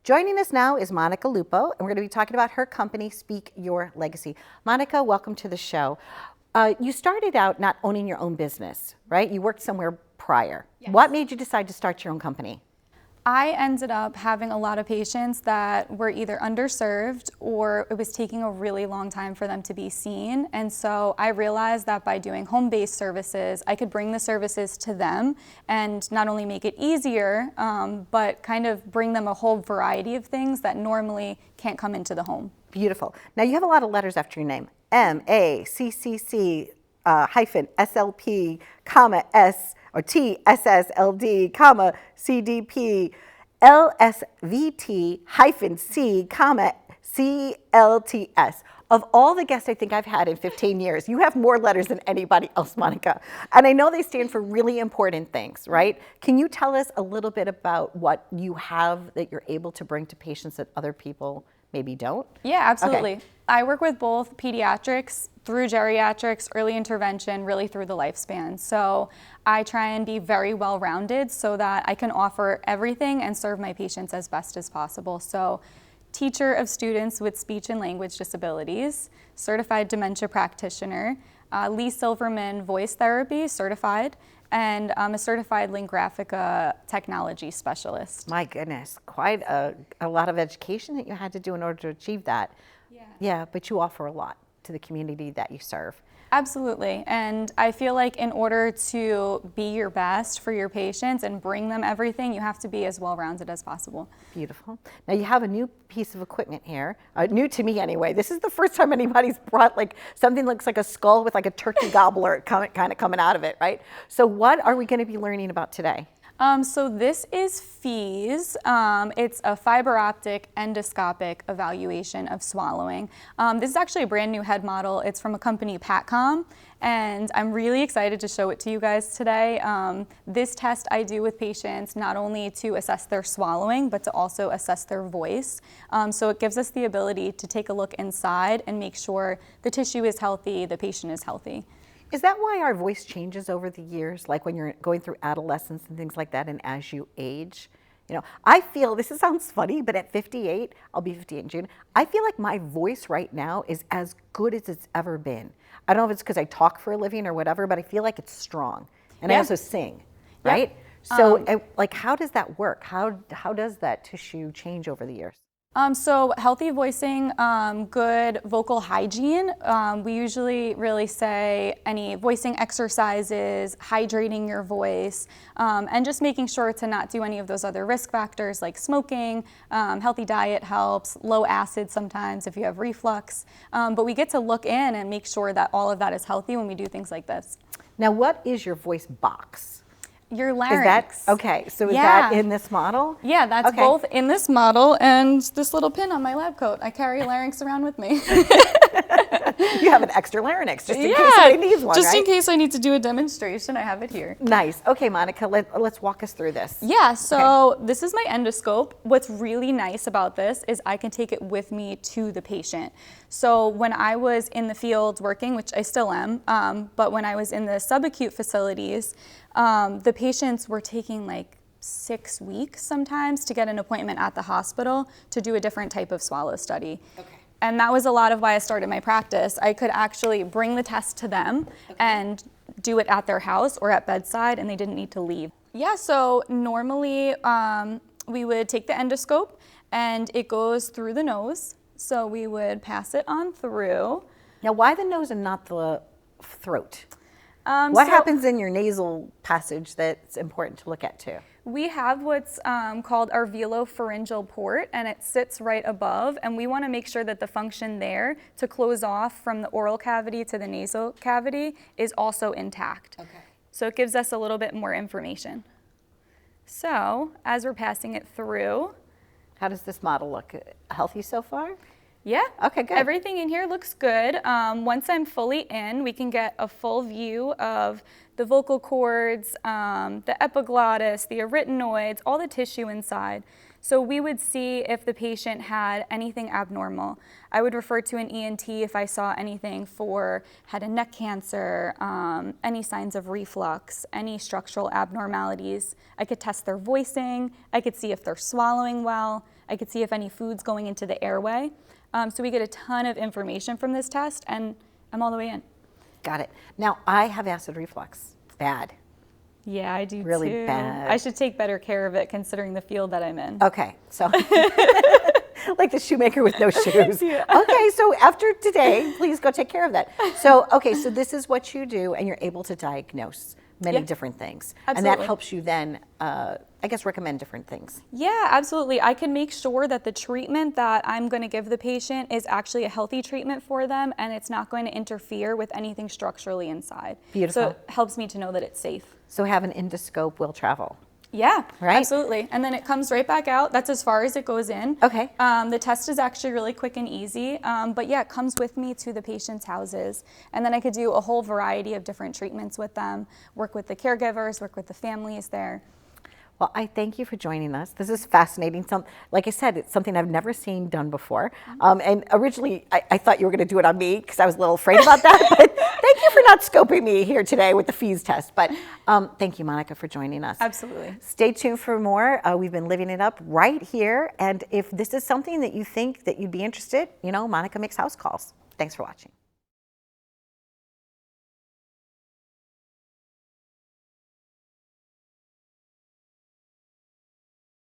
Joining us now is Monica Lupo, and we're going to be talking about her company, Speak Your Legacy. Monica, welcome to the show. You started out not owning your own business, right? You worked somewhere prior. Yes. What made you decide to start your own company? I ended up having a lot of patients that were either underserved or it was taking a really long time for them to be seen. And so I realized that by doing home-based services, I could bring the services to them and not only make it easier, but kind of bring them a whole variety of things that normally can't come into the home. Beautiful. Now you have a lot of letters after your name. MACCC-SLP, S or TSSLD, CDP, LSVT-C, CLTS. Of all the guests I think I've had in 15 years, you have more letters than anybody else, Monica. And I know they stand for really important things, right? Can you tell us a little bit about what you have that you're able to bring to patients that other people maybe don't? Yeah, absolutely. Okay. I work with both pediatrics through geriatrics, early intervention, really through the lifespan. So I try and be very well-rounded so that I can offer everything and serve my patients as best as possible. So teacher of students with speech and language disabilities, certified dementia practitioner, Lee Silverman voice therapy certified, and I'm a certified Lingraphica technology specialist. My goodness, quite a lot of education that you had to do in order to achieve that. Yeah, but you offer a lot to the community that you serve. Absolutely, and I feel like in order to be your best for your patients and bring them everything, you have to be as well-rounded as possible. Beautiful. Now you have a new piece of equipment here, new to me anyway. This is the first time anybody's brought like something that looks like a skull with like a turkey gobbler kind of coming out of it, right? So what are we going to be learning about today? So this is FEES. It's a fiber optic endoscopic evaluation of swallowing. This is actually a brand new head model. It's from a company, Patcom, and I'm really excited to show it to you guys today. This test I do with patients not only to assess their swallowing, but to also assess their voice. So it gives us the ability to take a look inside and make sure the tissue is healthy, the patient is healthy. Is that why our voice changes over the years, like when you're going through adolescence and things like that, and as you age? You know, I feel, this sounds funny, but at 58, I'll be 58 in June, I feel like my voice right now is as good as it's ever been. I don't know if it's because I talk for a living or whatever, but I feel like it's strong. And I also sing, right? So like, how does that work? How does that tissue change over the years? So healthy voicing, good vocal hygiene. We usually really say any voicing exercises, hydrating your voice, and just making sure to not do any of those other risk factors like smoking. Healthy diet helps, low acid sometimes if you have reflux. But we get to look in and make sure that all of that is healthy when we do things like this. Now, what is your voice box? Your larynx. Is that, okay, so is that in this model? Yeah, that's both in this model and this little pin on my lab coat. I carry a larynx around with me. You have an extra larynx just in case somebody needs one, just right? in case I need to do a demonstration, I have it here. Nice. Okay, Monica, let's walk us through this. Yeah, so this is my endoscope. What's really nice about this is I can take it with me to the patient. So when I was in the field working, which I still am, but when I was in the subacute facilities, the patients were taking like 6 weeks sometimes to get an appointment at the hospital to do a different type of swallow study. Okay. And that was a lot of why I started my practice. I could actually bring the test to them and do it at their house or at bedside, and they didn't need to leave. Yeah, so normally we would take the endoscope and it goes through the nose. So we would pass it on through. Now, why the nose and not the throat? What happens in your nasal passage that's important to look at too? We have what's called our velopharyngeal port, and it sits right above, and we want to make sure that the function there to close off from the oral cavity to the nasal cavity is also intact. Okay. So it gives us a little bit more information. So as we're passing it through. How does this model look? Healthy so far? Yeah. Okay, good. Everything in here looks good. Once I'm fully in, we can get a full view of the vocal cords, the epiglottis, the arytenoids, all the tissue inside. So we would see if the patient had anything abnormal. I would refer to an ENT if I saw anything for head and neck cancer, any signs of reflux, any structural abnormalities. I could test their voicing. I could see if they're swallowing well. I could see if any food's going into the airway. So we get a ton of information from this test, and I'm all the way in. Got it. Now, I have acid reflux. Bad. Yeah, I do Really too. bad. I should take better care of it considering the field that I'm in. Okay, so like the shoemaker with no shoes. Yeah. Okay, so after today, please go take care of that. So, okay, so this is what you do, and you're able to diagnose many Yeah. different things. Absolutely. And that helps you then, I guess, recommend different things. Yeah, absolutely. I can make sure that the treatment that I'm going to give the patient is actually a healthy treatment for them, and it's not going to interfere with anything structurally inside. Beautiful. So it helps me to know that it's safe. So have an endoscope will travel. Yeah, Right? absolutely. And then it comes right back out. That's as far as it goes in. Okay. The test is actually really quick and easy. But yeah, it comes with me to the patient's houses. And then I could do a whole variety of different treatments with them, work with the caregivers, work with the families there. Well, I thank you for joining us. This is fascinating. Like I said, it's something I've never seen done before. And originally, I thought you were going to do it on me because I was a little afraid about that. But thank you for not scoping me here today with the fees test. But thank you, Monica, for joining us. Absolutely. Stay tuned for more. We've been living it up right here. And if this is something that you think that you'd be interested, Monica makes house calls. Thanks for watching.